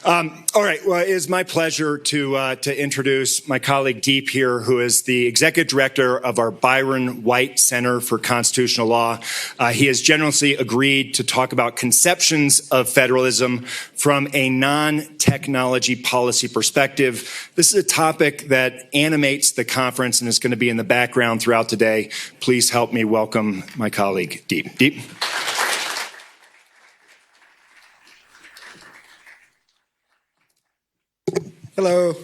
All right. Well, it is my pleasure to introduce my colleague Deep here, who is the executive director of our Byron White Center for Constitutional Law. He has generously agreed to talk about conceptions of federalism from a non-technology policy perspective. This is a topic that animates the conference and is going to be in the background throughout the day. Please help me welcome my colleague Deep. Deep. Hello.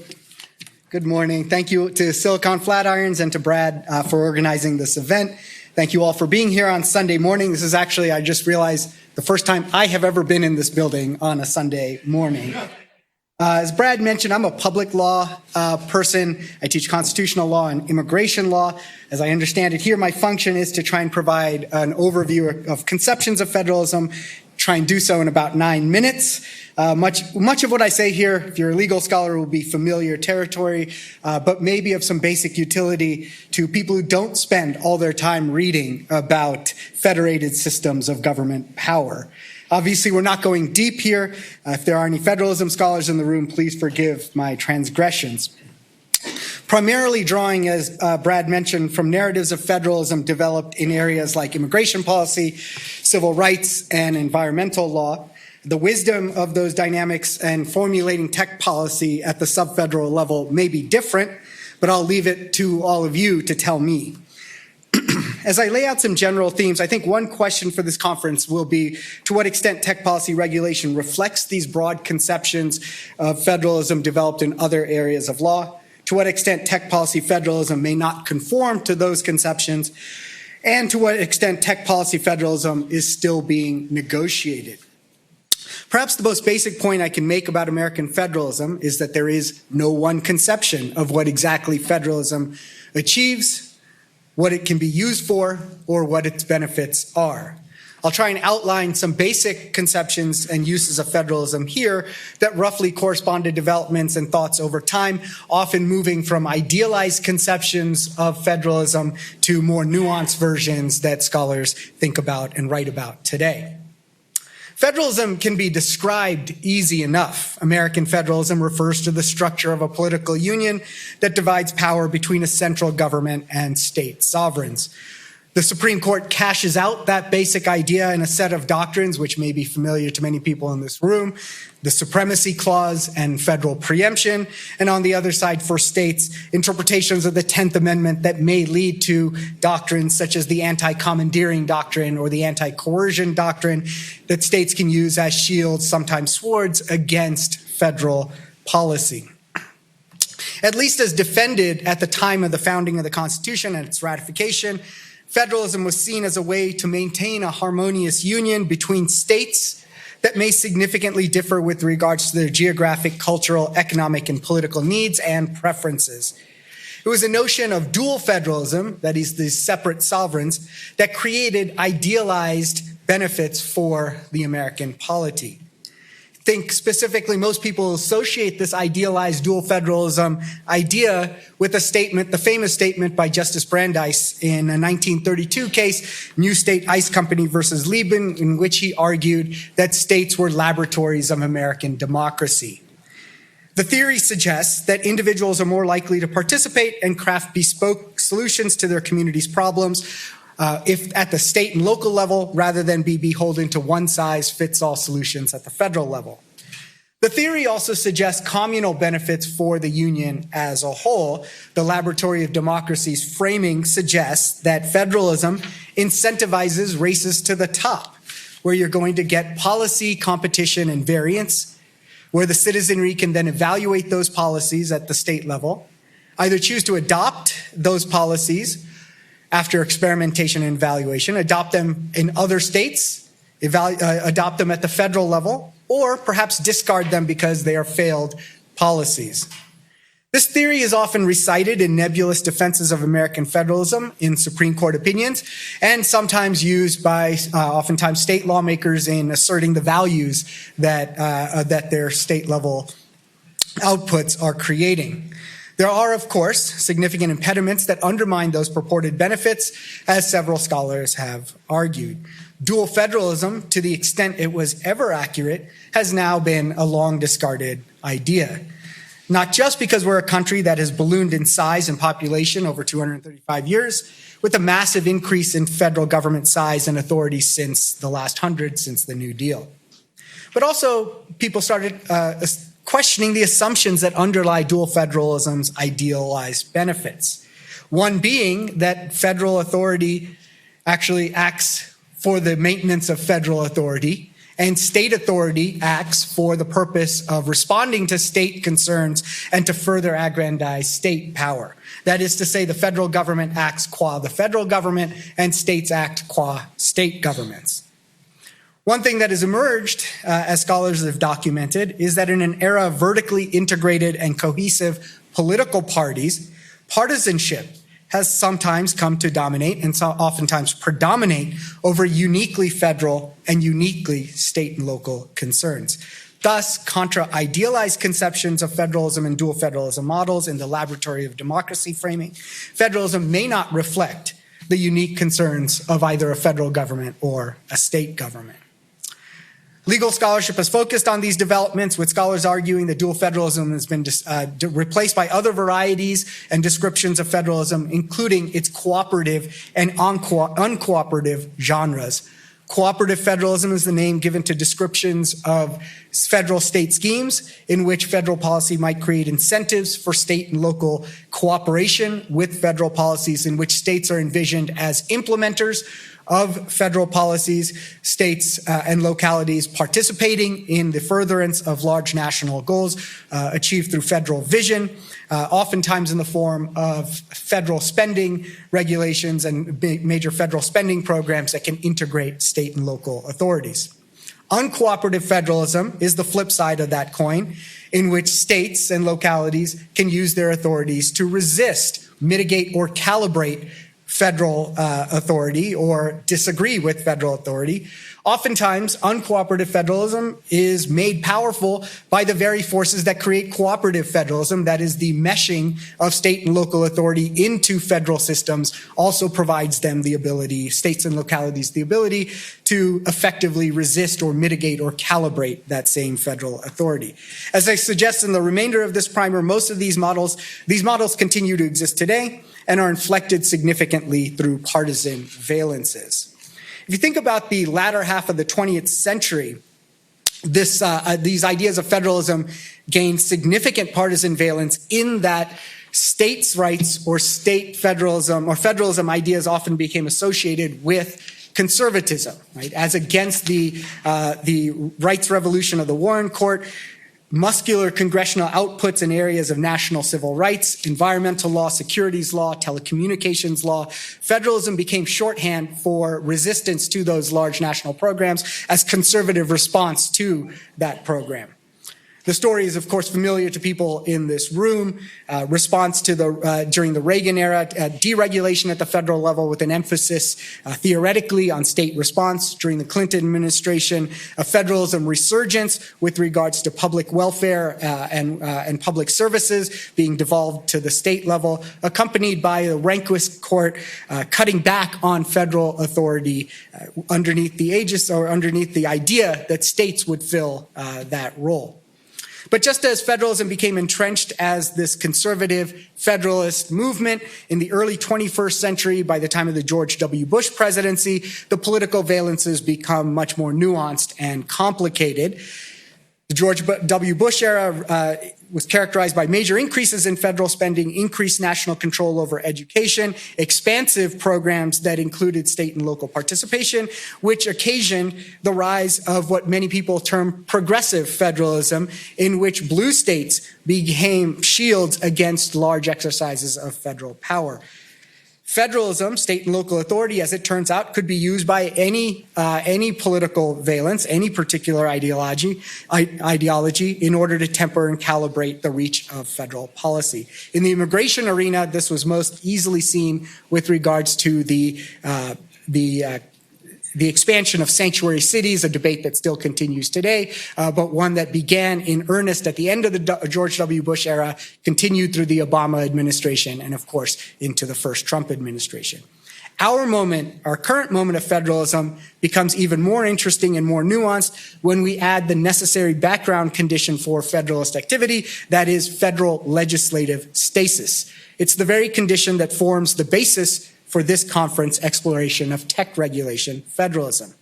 Good morning. Thank you to Silicon Flatirons and to Brad for organizing this event. Thank you all for being here on Sunday morning. This is actually, I just realized, the first time I have ever been in this building on a Sunday morning. As Brad mentioned, I'm a public law person. I teach constitutional law and immigration law. As I understand it here, my function is to try and provide an overview of conceptions of federalism, try and do so in about 9 minutes. Much of what I say here, if you're a legal scholar, will be familiar territory, but maybe of some basic utility to people who don't spend all their time reading about federated systems of government power. Obviously, we're not going deep here. If there are any federalism scholars in the room, please forgive my transgressions. Primarily drawing, as Brad mentioned, from narratives of federalism developed in areas like immigration policy, civil rights, and environmental law. The wisdom of those dynamics and formulating tech policy at the sub-federal level may be different, but I'll leave it to all of you to tell me. As I lay out some general themes, I think one question for this conference will be to what extent tech policy regulation reflects these broad conceptions of federalism developed in other areas of law, to what extent tech policy federalism may not conform to those conceptions, and to what extent tech policy federalism is still being negotiated. Perhaps the most basic point I can make about American federalism is that there is no one conception of what exactly federalism achieves, what it can be used for, or what its benefits are. I'll try and outline some basic conceptions and uses of federalism here that roughly correspond to developments and thoughts over time, often moving from idealized conceptions of federalism to more nuanced versions that scholars think about and write about today. Federalism can be described easy enough. American federalism refers to the structure of a political union that divides power between a central government and state sovereigns. The Supreme Court cashes out that basic idea in a set of doctrines which may be familiar to many people in this room, the Supremacy Clause and federal preemption, and on the other side for states, interpretations of the 10th Amendment that may lead to doctrines such as the anti-commandeering doctrine or the anti-coercion doctrine that states can use as shields, sometimes swords, against federal policy. At least as defended at the time of the founding of the Constitution and its ratification, federalism was seen as a way to maintain a harmonious union between states that may significantly differ with regards to their geographic, cultural, economic, and political needs and preferences. It was a notion of dual federalism, that is, the separate sovereigns, that created idealized benefits for the American polity. Think specifically, most people associate this idealized dual federalism idea with a statement, the famous statement by Justice Brandeis in a 1932 case, New State Ice Company versus Lieben, in which he argued that states were laboratories of American democracy. The theory suggests that individuals are more likely to participate and craft bespoke solutions to their community's problems if at the state and local level, rather than be beholden to one-size-fits-all solutions at the federal level. The theory also suggests communal benefits for the union as a whole. The laboratory of democracy's framing suggests that federalism incentivizes races to the top, where you're going to get policy, competition, and variance, where the citizenry can then evaluate those policies at the state level, either choose to adopt those policies after experimentation and evaluation, adopt them in other states, adopt them at the federal level, or perhaps discard them because they are failed policies. This theory is often recited in nebulous defenses of American federalism in Supreme Court opinions, and sometimes used by oftentimes state lawmakers in asserting the values that their state level outputs are creating. There are, of course, significant impediments that undermine those purported benefits, as several scholars have argued. Dual federalism, to the extent it was ever accurate, has now been a long discarded idea. Not just because we're a country that has ballooned in size and population over 235 years, with a massive increase in federal government size and authority since the last 100, since the New Deal. But also, people started questioning the assumptions that underlie dual federalism's idealized benefits. One being that federal authority actually acts for the maintenance of federal authority, and state authority acts for the purpose of responding to state concerns and to further aggrandize state power. That is to say, the federal government acts qua the federal government and states act qua state governments. One thing that has emerged, as scholars have documented, is that in an era of vertically integrated and cohesive political parties, partisanship has sometimes come to dominate and so oftentimes predominate over uniquely federal and uniquely state and local concerns. Thus, contra idealized conceptions of federalism and dual federalism models in the laboratory of democracy framing, federalism may not reflect the unique concerns of either a federal government or a state government. Legal scholarship has focused on these developments, with scholars arguing that dual federalism has been replaced by other varieties and descriptions of federalism, including its cooperative and uncooperative genres. Cooperative federalism is the name given to descriptions of federal state schemes in which federal policy might create incentives for state and local cooperation with federal policies, in which states are envisioned as implementers of federal policies, states and localities participating in the furtherance of large national goals achieved through federal vision, oftentimes in the form of federal spending regulations and major federal spending programs that can integrate state and local authorities. Uncooperative federalism is the flip side of that coin, in which states and localities can use their authorities to resist, mitigate, or calibrate federal authority or disagree with federal authority. Oftentimes, uncooperative federalism is made powerful by the very forces that create cooperative federalism, that is, the meshing of state and local authority into federal systems also provides them the ability, states and localities, the ability to effectively resist or mitigate or calibrate that same federal authority. As I suggest in the remainder of this primer, most of these models continue to exist today and are inflected significantly through partisan valences. If you think about the latter half of the 20th century, these ideas of federalism gained significant partisan valence in that states' rights or state federalism or federalism ideas often became associated with conservatism, right? As against the rights revolution of the Warren Court, muscular congressional outputs in areas of national civil rights, environmental law, securities law, telecommunications law. Federalism became shorthand for resistance to those large national programs as conservative response to that program. The story is, of course, familiar to people in this room. Response to during the Reagan era, deregulation at the federal level with an emphasis theoretically on state response. During the Clinton administration, a federalism resurgence with regards to public welfare and public services being devolved to the state level, accompanied by the Rehnquist court cutting back on federal authority underneath the aegis or underneath the idea that states would fill that role. But just as federalism became entrenched as this conservative federalist movement in the early 21st century, by the time of the George W. Bush presidency, the political valences become much more nuanced and complicated. The George W. Bush era was characterized by major increases in federal spending, increased national control over education, expansive programs that included state and local participation, which occasioned the rise of what many people term progressive federalism, in which blue states became shields against large exercises of federal power. Federalism, state and local authority, as it turns out, could be used by any political valence, any particular ideology in order to temper and calibrate the reach of federal policy. In the immigration arena, this was most easily seen with regards to the the expansion of sanctuary cities, a debate that still continues today, but one that began in earnest at the end of the George W. Bush era, continued through the Obama administration, and of course into the first Trump administration. Our current moment of federalism becomes even more interesting and more nuanced when we add the necessary background condition for federalist activity, that is federal legislative stasis. It's the very condition that forms the basis for this conference exploration of tech regulation federalism.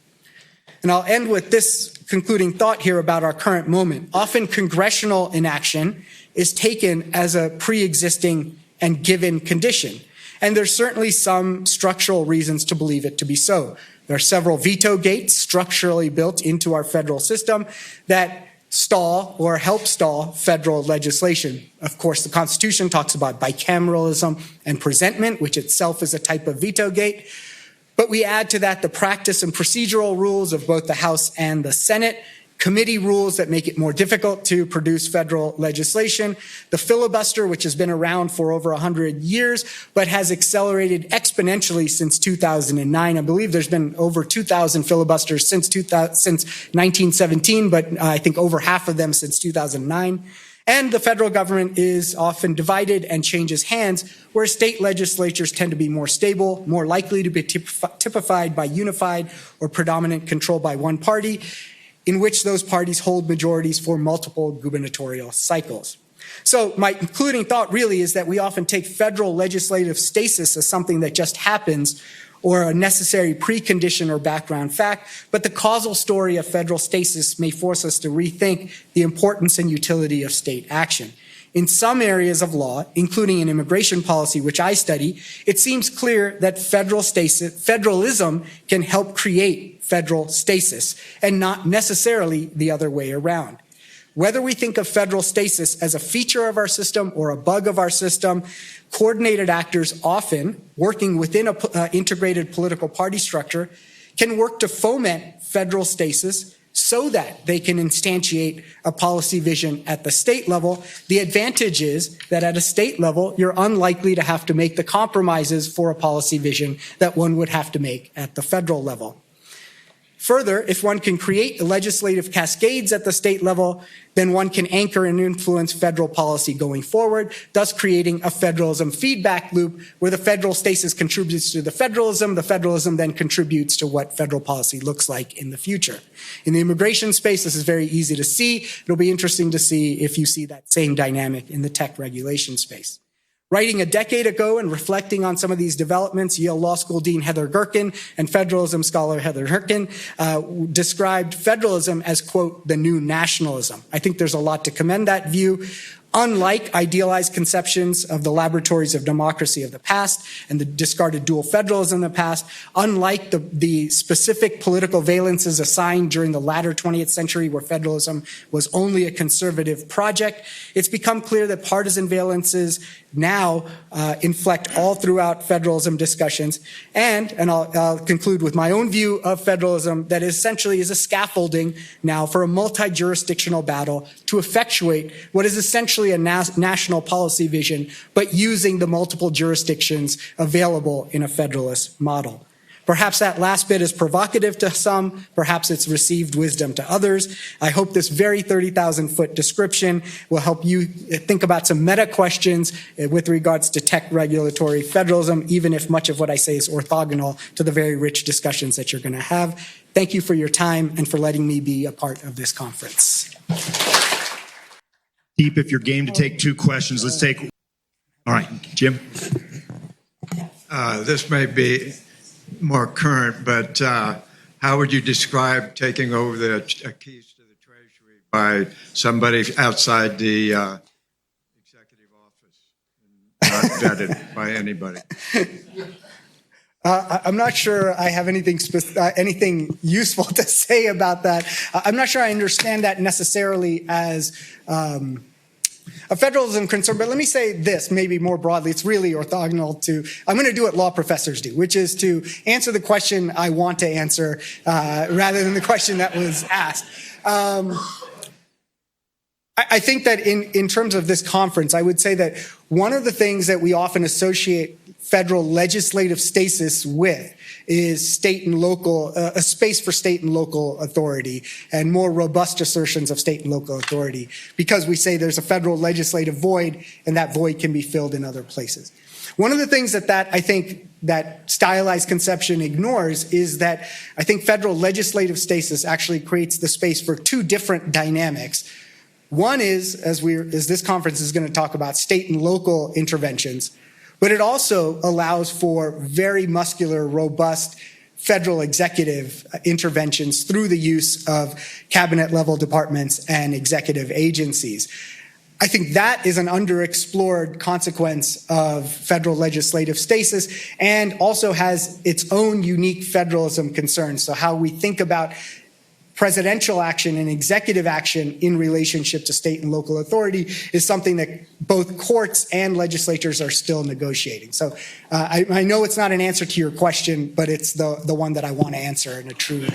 And I'll end with this concluding thought here about our current moment. Often congressional inaction is taken as a pre-existing and given condition. And there's certainly some structural reasons to believe it to be so. There are several veto gates structurally built into our federal system that stall or help stall federal legislation. Of course, the Constitution talks about bicameralism and presentment, which itself is a type of veto gate. But we add to that the practice and procedural rules of both the House and the Senate, committee rules that make it more difficult to produce federal legislation, the filibuster, which has been around for over 100 years, but has accelerated exponentially since 2009. I believe there's been over 2,000 filibusters since 1917, but I think over half of them since 2009. And the federal government is often divided and changes hands, where state legislatures tend to be more stable, more likely to be typified by unified or predominant control by one party, in which those parties hold majorities for multiple gubernatorial cycles. So my concluding thought really is that we often take federal legislative stasis as something that just happens or a necessary precondition or background fact, but the causal story of federal stasis may force us to rethink the importance and utility of state action. In some areas of law, including in immigration policy, which I study, it seems clear that federalism can help create federal stasis, and not necessarily the other way around. Whether we think of federal stasis as a feature of our system or a bug of our system, coordinated actors often, working within an integrated political party structure, can work to foment federal stasis so that they can instantiate a policy vision at the state level. The advantage is that at a state level, you're unlikely to have to make the compromises for a policy vision that one would have to make at the federal level. Further, if one can create legislative cascades at the state level, then one can anchor and influence federal policy going forward, thus creating a federalism feedback loop where the federal stasis contributes to the federalism then contributes to what federal policy looks like in the future. In the immigration space, this is very easy to see. It'll be interesting to see if you see that same dynamic in the tech regulation space. Writing a decade ago and reflecting on some of these developments, Yale Law School Dean Heather Gerken and federalism scholar Heather Gerken described federalism as, quote, the new nationalism. I think there's a lot to commend that view. Unlike idealized conceptions of the laboratories of democracy of the past and the discarded dual federalism of the past, unlike the specific political valences assigned during the latter 20th century where federalism was only a conservative project, it's become clear that partisan valences now inflect all throughout federalism discussions. And I'll conclude with my own view of federalism that essentially is a scaffolding now for a multi-jurisdictional battle to effectuate what is essentially a national policy vision, but using the multiple jurisdictions available in a federalist model. Perhaps that last bit is provocative to some, perhaps it's received wisdom to others. I hope this very 30,000-foot description will help you think about some meta questions with regards to tech regulatory federalism, even if much of what I say is orthogonal to the very rich discussions that you're going to have. Thank you for your time and for letting me be a part of this conference. Deep, if you're game to take two questions, let's take. All right, Jim. This may be more current, but how would you describe taking over the keys to the Treasury by somebody outside the executive office, not vetted by anybody? I'm not sure I have anything useful to say about that. I'm not sure I understand that necessarily as a federalism concern, but let me say this maybe more broadly. It's really orthogonal to, I'm going to do what law professors do, which is to answer the question I want to answer rather than the question that was asked. I think that in terms of this conference, I would say that one of the things that we often associate federal legislative stasis with is state and local, a space for state and local authority and more robust assertions of state and local authority, because we say there's a federal legislative void and that void can be filled in other places. One of the things that I think that stylized conception ignores is that I think federal legislative stasis actually creates the space for two different dynamics. One is, as this conference is going to talk about, state and local interventions, but it also allows for very muscular, robust federal executive interventions through the use of cabinet-level departments and executive agencies. I think that is an underexplored consequence of federal legislative stasis and also has its own unique federalism concerns. So how we think about presidential action and executive action in relationship to state and local authority is something that both courts and legislatures are still negotiating. So I know it's not an answer to your question, but it's the one that I want to answer in a true